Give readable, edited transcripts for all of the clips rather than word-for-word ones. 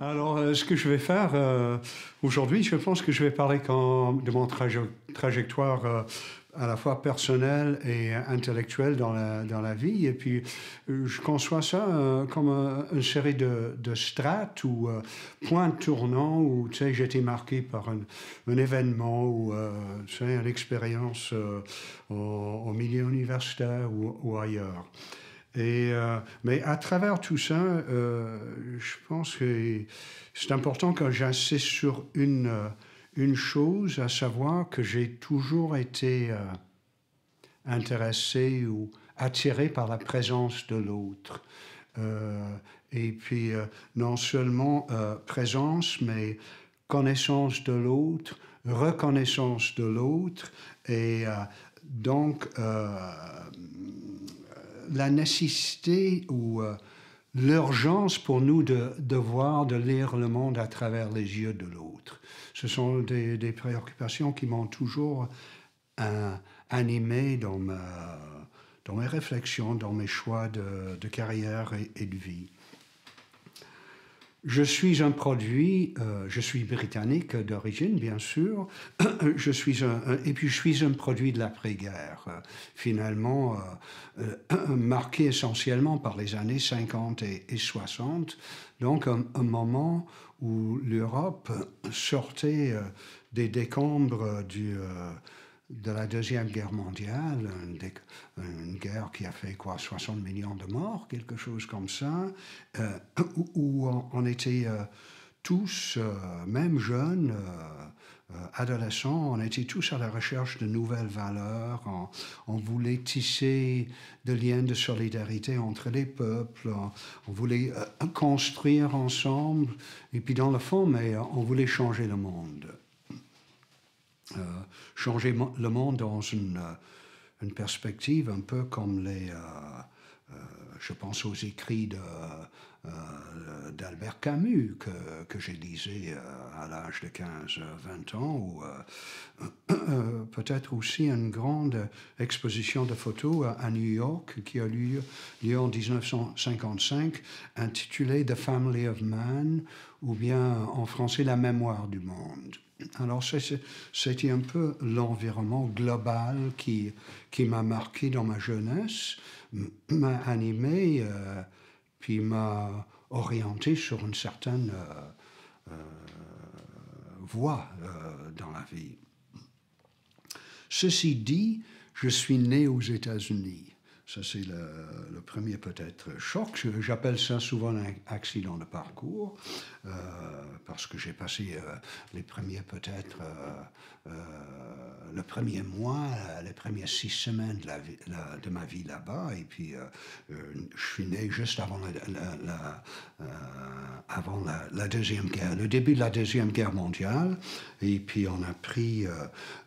Alors, ce que je vais faire aujourd'hui, je pense que je vais parler de mon trajectoire à la fois personnelle et intellectuelle dans la vie. Et puis, je conçois ça comme une série de strates ou points tournants où, tu sais, j'ai été marqué par un événement ou, tu sais, une expérience au milieu universitaire ou ailleurs. Mais à travers tout ça, je pense que c'est important que j'insiste sur une chose, à savoir que j'ai toujours été intéressé ou attiré par la présence de l'autre. Et puis, non seulement présence, mais connaissance de l'autre, reconnaissance de l'autre, et donc la nécessité ou l'urgence pour nous de voir, de lire le monde à travers les yeux de l'autre. Ce sont des préoccupations qui m'ont toujours animé dans mes réflexions, dans mes choix de carrière et de vie. Je suis un produit, je suis britannique d'origine, bien sûr, et puis je suis un produit de l'après-guerre, finalement marqué essentiellement par les années 50 et 60, donc un moment où l'Europe sortait des décombres de la Deuxième Guerre mondiale, une guerre qui a fait 60 millions de morts, quelque chose comme ça, où on était tous, même jeunes, adolescents, on était tous à la recherche de nouvelles valeurs, on voulait tisser des liens de solidarité entre les peuples, on voulait construire ensemble, et puis dans le fond, mais on voulait changer le monde. Changer le monde dans une perspective un peu comme je pense aux écrits d'Albert Camus que j'ai lisé à l'âge de 15-20 ans, ou peut-être aussi une grande exposition de photos à New York qui a lieu en 1955, intitulée The Family of Man, ou bien en français La mémoire du monde. Alors c'était un peu l'environnement global qui m'a marqué dans ma jeunesse, m'a animé, puis m'a orienté sur une certaine voie dans la vie. Ceci dit, je suis né aux États-Unis. Ça, c'est le premier peut-être choc. J'appelle ça souvent un accident de parcours, parce que j'ai passé les premiers peut-être, le premier mois, les premières 6 semaines de ma vie là-bas, et puis je suis né juste avant la Deuxième Guerre, le début de la Deuxième Guerre mondiale, et puis on a pris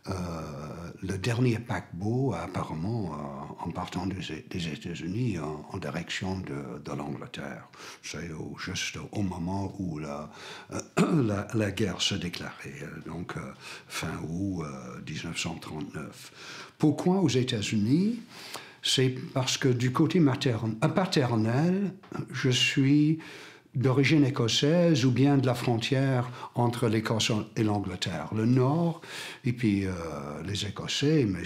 le dernier paquebot, apparemment, en partant des États-Unis en direction de l'Angleterre. C'est juste au moment où la guerre se déclarait, donc fin août 1939. Pourquoi aux États-Unis? C'est parce que du côté paternel, je suis d'origine écossaise ou bien de la frontière entre l'Écosse et l'Angleterre. Le Nord, et puis les Écossais, mais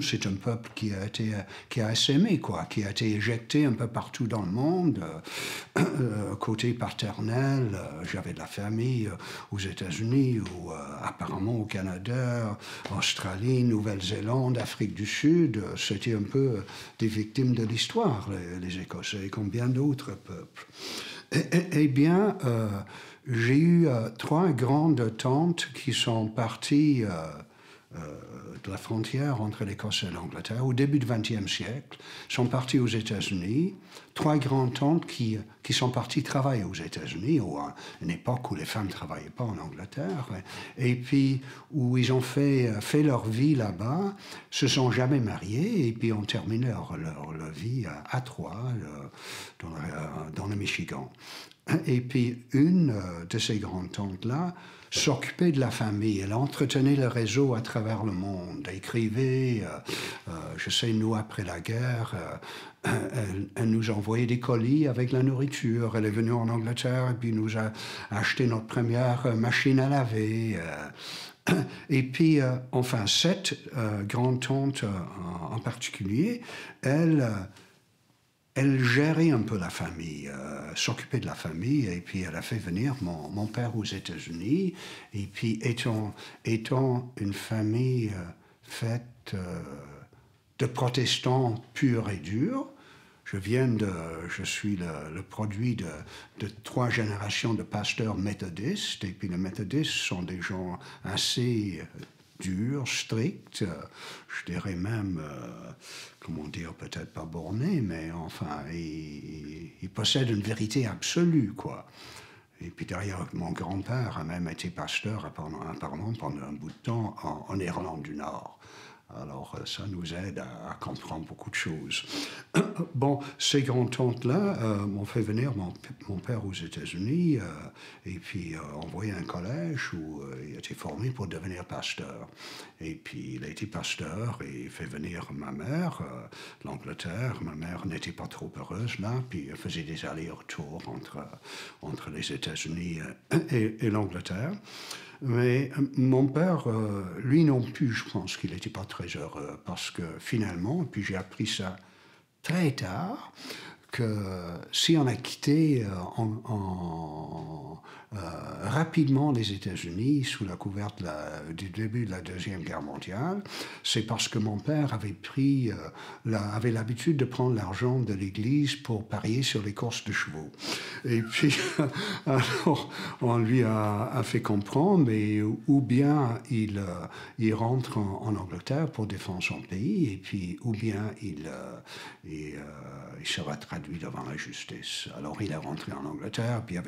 c'est un peuple qui a essaimé, quoi, qui a été éjecté un peu partout dans le monde. Côté paternel, j'avais de la famille aux États-Unis, ou apparemment au Canada, Australie, Nouvelle-Zélande, Afrique du Sud. C'était un peu des victimes de l'histoire, les Écossais, comme bien d'autres peuples. Eh bien, j'ai eu 3 grandes tantes qui sont parties de la frontière entre l'Écosse et l'Angleterre, au début du XXe siècle, sont partis aux États-Unis. 3 grands-tantes qui sont parties travailler aux États-Unis, à une époque où les femmes ne travaillaient pas en Angleterre, et puis où ils ont fait leur vie là-bas, se sont jamais mariés, et puis ont terminé leur vie à Troyes, dans le Michigan. Et puis une de ces grandes-tantes-là s'occupait de la famille. Elle entretenait le réseau à travers le monde, écrivait, je sais, nous, après la guerre, elle nous envoyait des colis avec la nourriture. Elle est venue en Angleterre et puis nous a acheté notre première machine à laver. Et puis, enfin, cette grande-tante en particulier, elle gérait un peu la famille, s'occupait de la famille, et puis elle a fait venir mon père aux États-Unis. Et puis, étant une famille faite de protestants purs et durs, je suis le produit de 3 générations de pasteurs méthodistes, et puis les méthodistes sont des gens assez durs, stricts, je dirais même, comment dire, peut-être pas bornés, mais enfin, ils possèdent une vérité absolue, quoi. Et puis derrière, mon grand-père a même été pasteur apparemment pendant un bout de temps en Irlande du Nord. Alors, ça nous aide à comprendre beaucoup de choses. Bon, ces grandes-tantes-là m'ont fait venir mon père aux États-Unis et puis envoyé à un collège où il a été formé pour devenir pasteur. Et puis, il a été pasteur et fait venir ma mère, l'Angleterre. Ma mère n'était pas trop heureuse là, puis elle faisait des allers-retours entre les États-Unis et l'Angleterre. Mais mon père, lui non plus, je pense qu'il n'était pas très heureux, parce que finalement, puis j'ai appris ça très tard, que si on a quitté rapidement les États-Unis sous la couverte du début de la Deuxième Guerre mondiale, c'est parce que mon père avait l'habitude de prendre l'argent de l'Église pour parier sur les courses de chevaux. Et puis, alors, on lui a fait comprendre, mais ou bien il rentre en Angleterre pour défendre son pays, et puis ou bien il sera traduit devant la justice. Alors il est rentré en Angleterre, puis il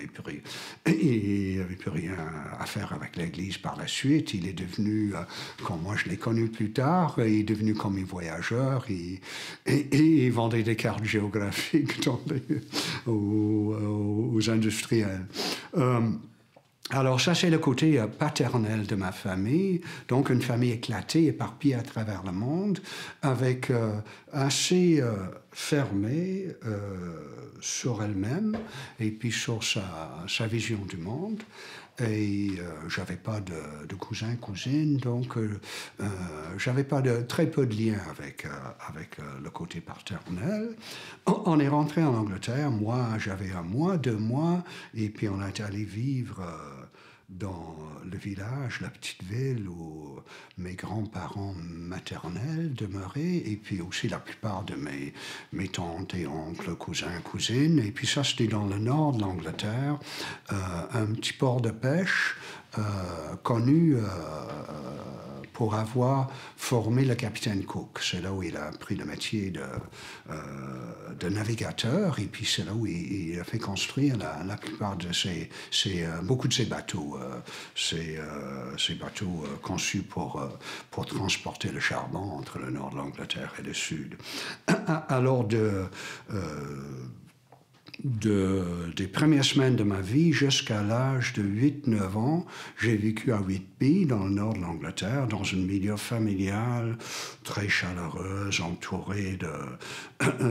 n'avait plus rien à faire avec l'Église par la suite. Il est devenu, comme moi je l'ai connu plus tard, il est devenu commis voyageur et il vendait des cartes géographiques aux industriels. Alors ça, c'est le côté paternel de ma famille, donc une famille éclatée, éparpillée à travers le monde, avec assez fermée sur elle-même et puis sur sa vision du monde. Et j'avais pas de cousins, cousines, donc j'avais pas très peu de liens avec le côté paternel. On est rentré en Angleterre, moi j'avais 1 mois, 2 mois, et puis on est allé vivre dans le village, la petite ville où mes grands-parents maternels demeuraient, et puis aussi la plupart de mes tantes et oncles, cousins, cousines. Et puis ça, c'était dans le nord de l'Angleterre, un petit port de pêche connu pour avoir formé le capitaine Cook. C'est là où il a pris le métier de navigateur, et puis c'est là où il a fait construire la plupart de beaucoup de ses bateaux. Ces bateaux conçus pour transporter le charbon entre le nord de l'Angleterre et le sud. Alors des premières semaines de ma vie jusqu'à l'âge de 8-9 ans, j'ai vécu à Whitby, dans le nord de l'Angleterre, dans un milieu familial très chaleureux, entouré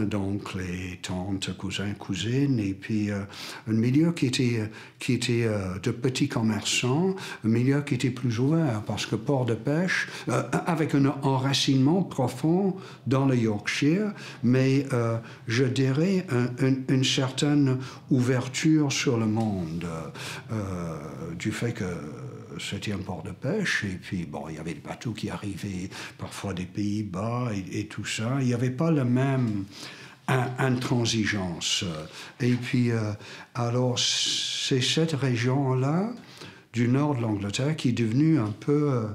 d'oncles et tantes, cousins, cousines, et puis un milieu qui était de petits commerçants, un milieu qui était plus ouvert, parce que port de pêche, avec un enracinement profond dans le Yorkshire, mais je dirais une certaine ouverture sur le monde du fait que c'était un port de pêche, et puis bon, il y avait des bateaux qui arrivaient parfois des Pays-Bas et tout ça. Il n'y avait pas la même intransigeance. Et puis, alors, c'est cette région-là, du nord de l'Angleterre, qui est devenue un peu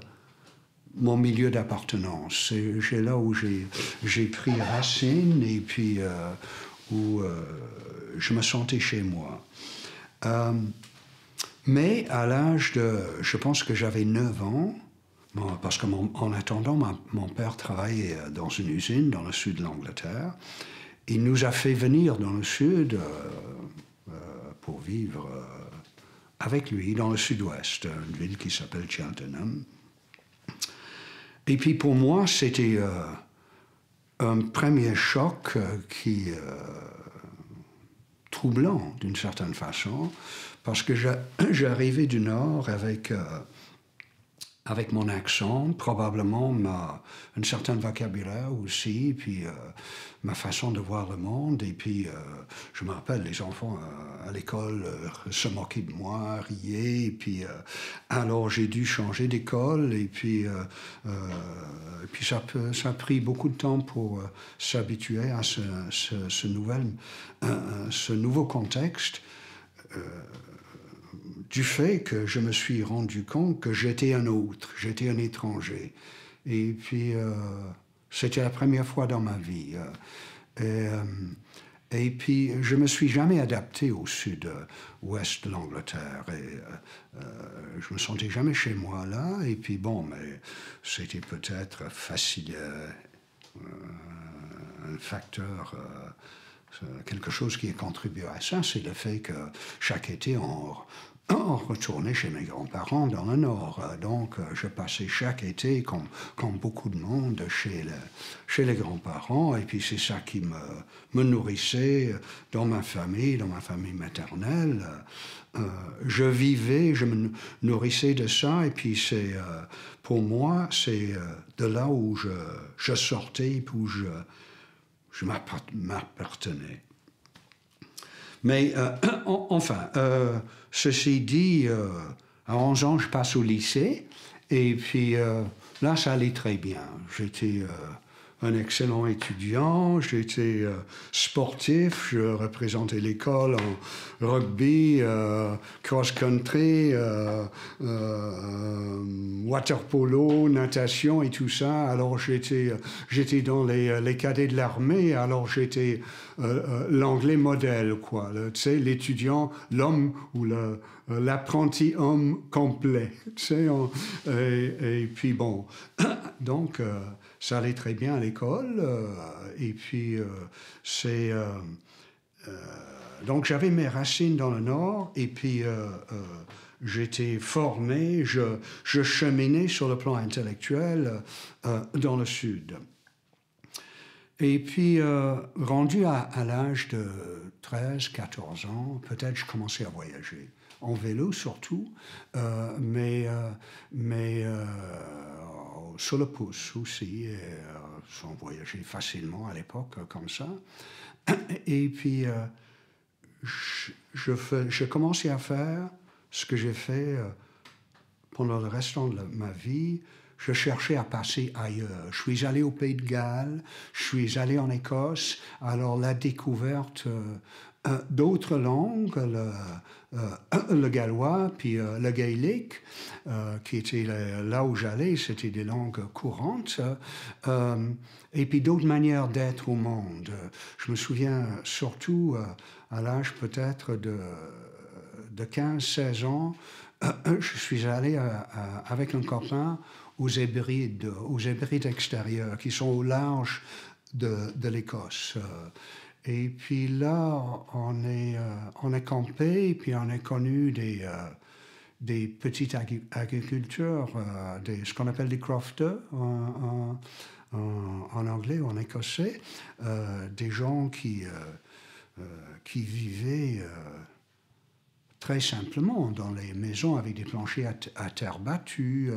mon milieu d'appartenance. C'est là où j'ai pris racine et puis où je me sentais chez moi. Mais à l'âge de, je pense que j'avais 9 ans, parce qu'en attendant, mon père travaillait dans une usine dans le sud de l'Angleterre. Il nous a fait venir dans le sud pour vivre avec lui dans le sud-ouest, une ville qui s'appelle Cheltenham. Et puis pour moi, c'était un premier choc troublant d'une certaine façon, parce que j'arrivais du Nord avec mon accent, probablement un certain vocabulaire aussi, puis ma façon de voir le monde. Et puis, je me rappelle, les enfants à l'école se moquaient de moi, riaient. Et puis, alors j'ai dû changer d'école. Et puis ça a pris beaucoup de temps pour s'habituer à ce nouveau contexte. Du fait que je me suis rendu compte que j'étais un autre, j'étais un étranger. Et puis, c'était la première fois dans ma vie. Et puis, je ne me suis jamais adapté au sud-ouest de l'Angleterre. Et je ne me sentais jamais chez moi là. Et puis, bon, mais c'était peut-être facile, un facteur... quelque chose qui a contribué à ça, c'est le fait que chaque été, on retournait chez mes grands-parents dans le Nord. Donc, je passais chaque été, comme beaucoup de monde, chez les grands-parents. Et puis, c'est ça qui me nourrissait dans ma famille maternelle. Je me nourrissais de ça. Et puis, pour moi, c'est de là où je sortais, où je m'appartenais. Mais enfin, ceci dit, à 11 ans, je passe au lycée, et puis là, ça allait très bien. J'étais un excellent étudiant, j'étais sportif, je représentais l'école en rugby, cross-country, water-polo, natation et tout ça. Alors j'étais dans les cadets de l'armée, alors j'étais l'anglais modèle, quoi. Tu sais, l'étudiant, l'homme ou l'apprenti homme complet. Tu sais, et puis bon, donc... ça allait très bien à l'école, et puis donc j'avais mes racines dans le Nord, et puis j'étais formé, je cheminais sur le plan intellectuel dans le Sud. Et puis, rendu à l'âge de 13, 14 ans, peut-être je commençais à voyager. En vélo surtout, mais sur le pouce aussi. On voyageait facilement à l'époque comme ça. Et puis, je commençais à faire ce que j'ai fait pendant le restant de ma vie. Je cherchais à passer ailleurs. Je suis allé au Pays de Galles, je suis allé en Écosse. Alors la découverte d'autres langues, le gallois, puis le gaélique, qui était là où j'allais, c'était des langues courantes, et puis d'autres manières d'être au monde. Je me souviens surtout, à l'âge peut-être de 15-16 ans, je suis allé avec un copain aux Hébrides extérieures, qui sont au large de l'Écosse. Et puis là, on est campé, puis on a connu des petites agriculteurs, ce qu'on appelle des crofters en anglais ou en écossais, des gens qui vivaient très simplement dans les maisons avec des planchers à terre battue,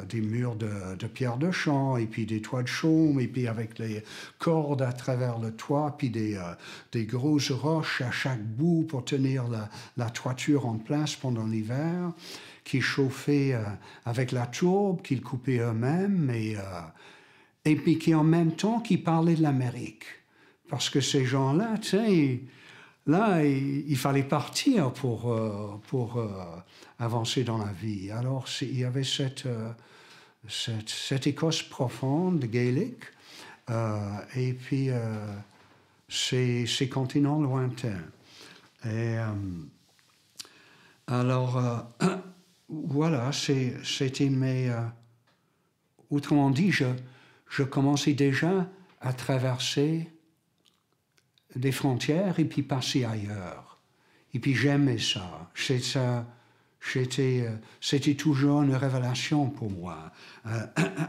des murs de pierre de champ, et puis des toits de chaume, et puis avec les cordes à travers le toit, puis des grosses roches à chaque bout pour tenir la toiture en place pendant l'hiver, qui chauffaient avec la tourbe, qu'ils coupaient eux-mêmes, et puis qui en même temps qui parlaient de l'Amérique. Parce que ces gens-là, tu sais, là, il fallait partir pour avancer dans la vie. Alors, il y avait cette Écosse profonde, gaélique, et puis ces continents lointains. Et alors, voilà, c'était mes... autrement dit, je commençais déjà à traverser des frontières et puis passer ailleurs. Et puis j'aimais ça. C'était toujours une révélation pour moi,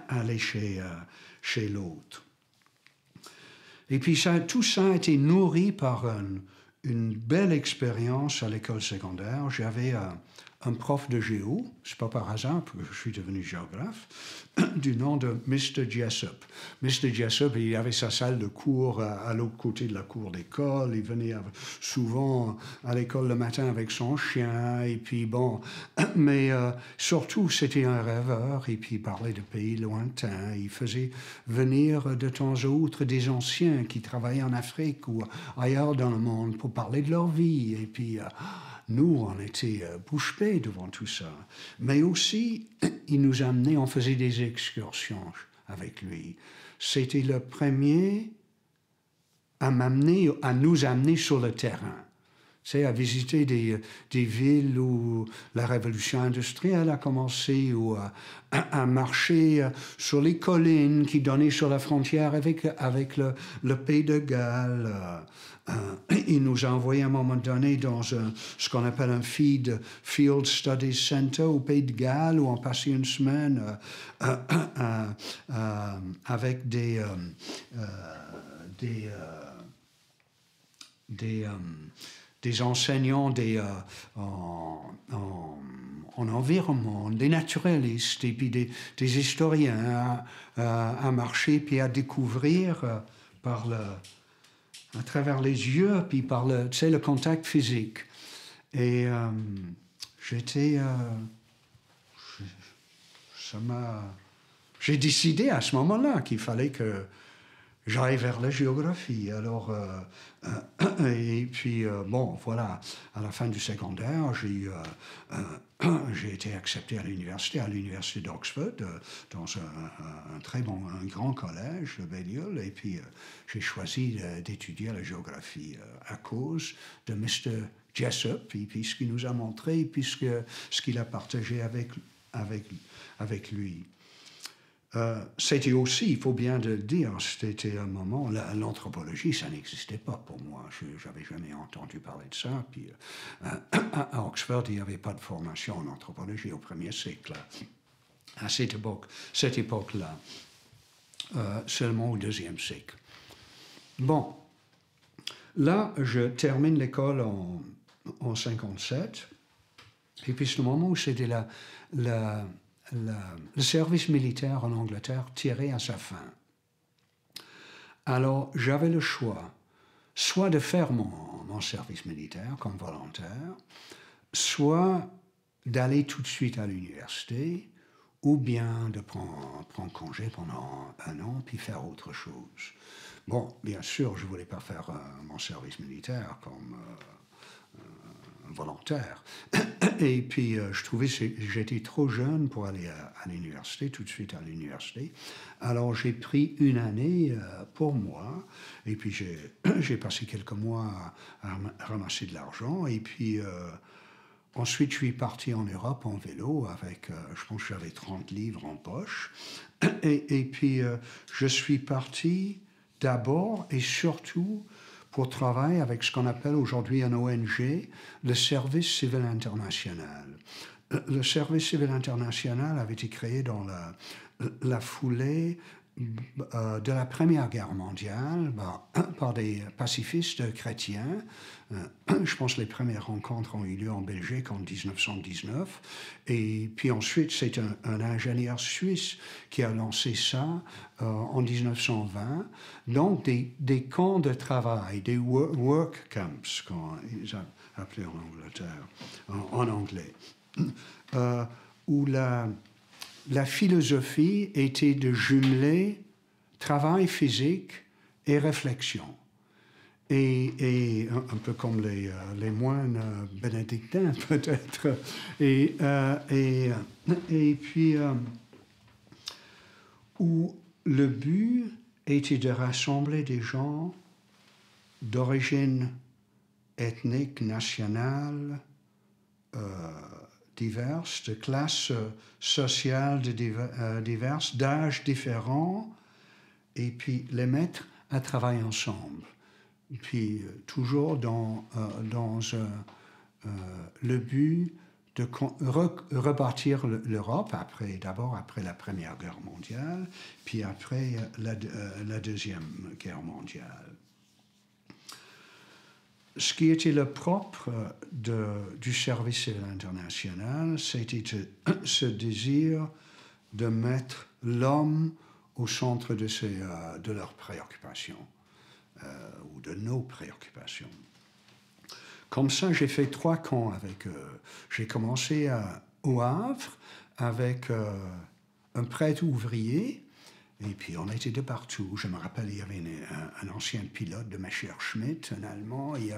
aller chez l'autre. Et puis tout ça a été nourri par une belle expérience à l'école secondaire. J'avais un prof de géo, c'est pas par hasard que je suis devenu géographe, du nom de Mr. Jessup. Mr. Jessup, il avait sa salle de cours à l'autre côté de la cour d'école. Il venait souvent à l'école le matin avec son chien, et puis bon, mais surtout c'était un rêveur, et puis il parlait de pays lointains. Il faisait venir de temps à autre des anciens qui travaillaient en Afrique ou ailleurs dans le monde pour parler de leur vie, et puis nous, on était bouche bée devant tout ça. Mais aussi, il nous amenait, on faisait des excursions avec lui. C'était le premier à nous amener sur le terrain. C'est à visiter des villes où la révolution industrielle a commencé, ou à marcher sur les collines qui donnaient sur la frontière avec le Pays de Galles. Il nous a envoyé à un moment donné dans ce qu'on appelle un Field Studies Center au Pays de Galles, où on passait une semaine avec des enseignants en environnement, des naturalistes et puis des historiens à marcher puis à découvrir à travers les yeux puis par le contact physique. Et j'ai décidé à ce moment-là qu'il fallait que j'aille vers la géographie. Alors, et puis, bon, voilà, à la fin du secondaire, j'ai été accepté à l'université d'Oxford, dans un grand collège de Balliol, et puis j'ai choisi d'étudier la géographie à cause de Mr. Jessup, et puis ce qu'il nous a montré, puis ce qu'il a partagé avec lui. C'était aussi, il faut bien le dire, c'était un moment, l'anthropologie, ça n'existait pas pour moi. Je n'avais jamais entendu parler de ça. Puis, à Oxford, il n'y avait pas de formation en anthropologie au 1er siècle. À cette époque-là, seulement au 2e siècle. Bon, là, je termine l'école en 57. Et puis, c'est le moment où c'était le service militaire en Angleterre tirait à sa fin. Alors, j'avais le choix, soit de faire mon service militaire comme volontaire, soit d'aller tout de suite à l'université, ou bien de prendre congé pendant 1 an, puis faire autre chose. Bon, bien sûr, je ne voulais pas faire mon service militaire comme volontaire. Et puis, je trouvais que j'étais trop jeune pour aller à l'université, tout de suite à l'université. Alors, j'ai pris 1 année pour moi. Et puis, j'ai passé quelques mois à ramasser de l'argent. Et puis, ensuite, je suis parti en Europe en vélo avec, je pense que j'avais 30 livres en poche. Et puis, je suis parti d'abord et surtout pour travailler avec ce qu'on appelle aujourd'hui un ONG, le Service civil international. Le Service civil international avait été créé dans la foulée de la Première Guerre mondiale par des pacifistes chrétiens. Je pense que les premières rencontres ont eu lieu en Belgique en 1919. Et puis ensuite, c'est un ingénieur suisse qui a lancé ça en 1920. Donc, des camps de travail, des work camps, comme ils appelaient en Angleterre, en anglais, où la philosophie était de jumeler travail physique et réflexion. et un peu comme les moines bénédictins peut-être. Et puis, où le but était de rassembler des gens d'origine ethnique, nationale, diverses, de classes sociales diverses, d'âges différents, et puis les mettre à travailler ensemble. Et puis toujours dans le but de rebâtir l'Europe, d'abord après la Première Guerre mondiale, puis après la Deuxième Guerre mondiale. Ce qui était le propre du service civil international, c'était ce désir de mettre l'homme au centre de leurs préoccupations, ou de nos préoccupations. Comme ça, j'ai fait 3 camps avec eux. J'ai commencé au Havre avec un prêtre ouvrier, et puis on était de partout. Je me rappelle, il y avait un ancien pilote de Messerschmitt, un Allemand, qui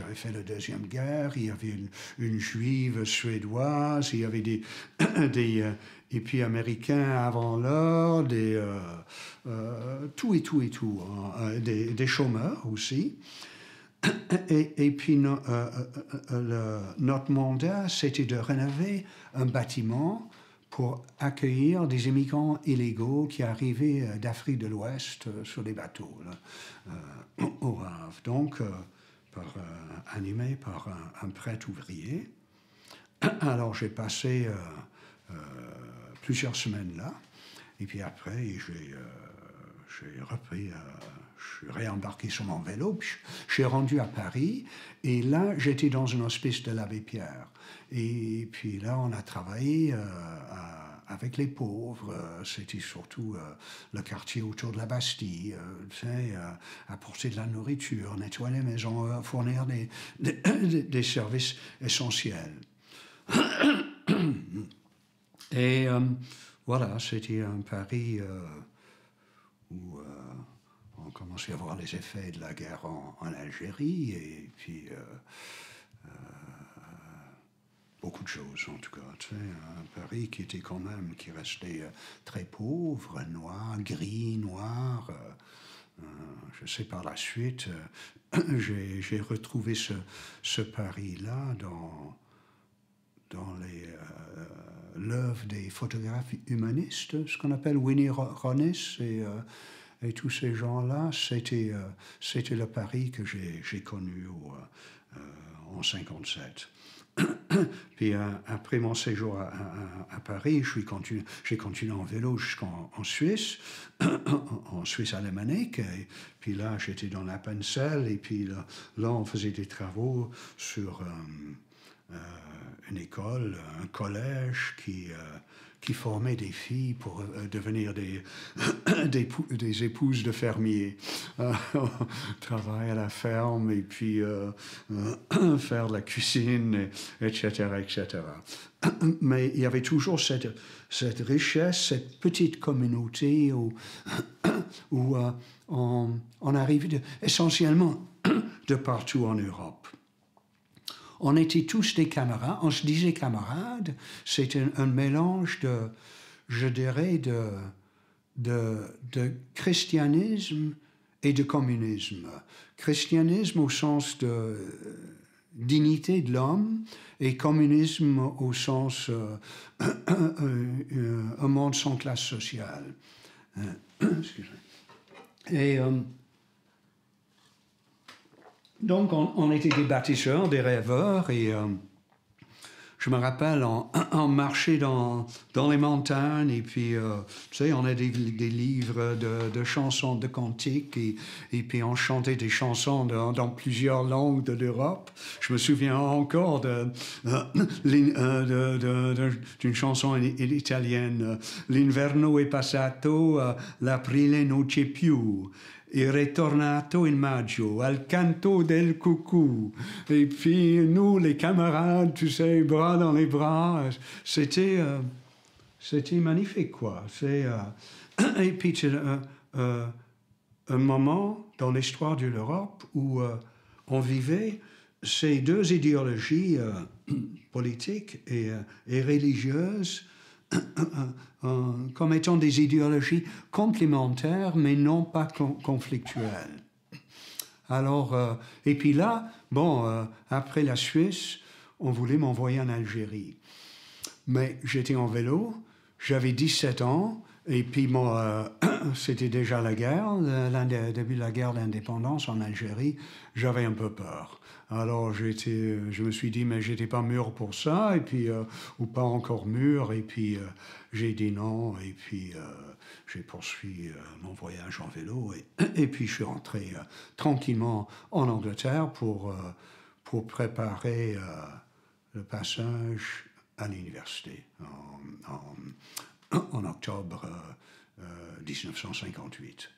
avait fait la Deuxième Guerre, il y avait une juive suédoise, il y avait des et puis américains avant l'heure, tout, des chômeurs aussi. Et puis notre mandat, c'était de rénover un bâtiment pour accueillir des immigrants illégaux qui arrivaient d'Afrique de l'Ouest sur des bateaux au Havre. Donc, animé par un prêtre ouvrier. Alors, j'ai passé plusieurs semaines là. Et puis après, j'ai repris, je suis réembarqué sur mon vélo, puis je suis rendu à Paris, et là, j'étais dans un hospice de l'Abbé Pierre. Et puis là, on a travaillé avec les pauvres, c'était surtout le quartier autour de la Bastille, apporter de la nourriture, nettoyer les maisons, fournir des services essentiels. Et voilà, c'était un Paris où on commençait à voir les effets de la guerre en Algérie, et puis beaucoup de choses en tout cas. Tu sais, un Paris qui restait très pauvre, noir, gris, noir. Je sais par la suite, j'ai retrouvé ce Paris-là dans l'œuvre des photographes humanistes, ce qu'on appelle Winnie Ronis et tous ces gens-là. C'était le Paris que j'ai connu en 1957. Puis après mon séjour à Paris, j'ai continué en vélo jusqu'en Suisse, en Suisse alémanique. Et puis là, j'étais dans l'Appenzell, et puis là, on faisait des travaux sur une école, un collège qui formait des filles pour devenir des épouses de fermiers. Travailler à la ferme, et puis faire de la cuisine, etc., etc. Mais il y avait toujours cette richesse, cette petite communauté où on arrivait essentiellement de partout en Europe. On était tous des camarades, on se disait camarades, c'était un mélange je dirais, de christianisme et de communisme. Christianisme au sens de dignité de l'homme, et communisme au sens un monde sans classe sociale. Excusez. Et donc, on était des bâtisseurs, des rêveurs, et je me rappelle, on marchait dans les montagnes, et puis, tu sais, on a des livres de chansons, de cantiques, et puis on chantait des chansons dans plusieurs langues de l'Europe. Je me souviens encore d'une chanson italienne, L'inverno è passato, l'aprile non c'è più. Il ritornato in maggio al canto del coucou. Et puis nous, les camarades, tu sais, bras dans les bras, c'était magnifique, quoi. Et puis un moment dans l'histoire de l'Europe où on vivait ces deux idéologies politiques et religieuses comme étant des idéologies complémentaires mais non pas conflictuelles. Alors, et puis là, bon, après la Suisse, on voulait m'envoyer en Algérie. Mais j'étais en vélo, j'avais 17 ans, et puis c'était déjà la guerre, début de la guerre d'indépendance en Algérie, j'avais un peu peur. Alors je me suis dit, mais j'étais pas mûr pour ça, et puis, ou pas encore mûr, et puis j'ai dit non, et puis j'ai poursuivi mon voyage en vélo, et puis je suis rentré tranquillement en Angleterre pour préparer le passage à l'université en octobre 1958.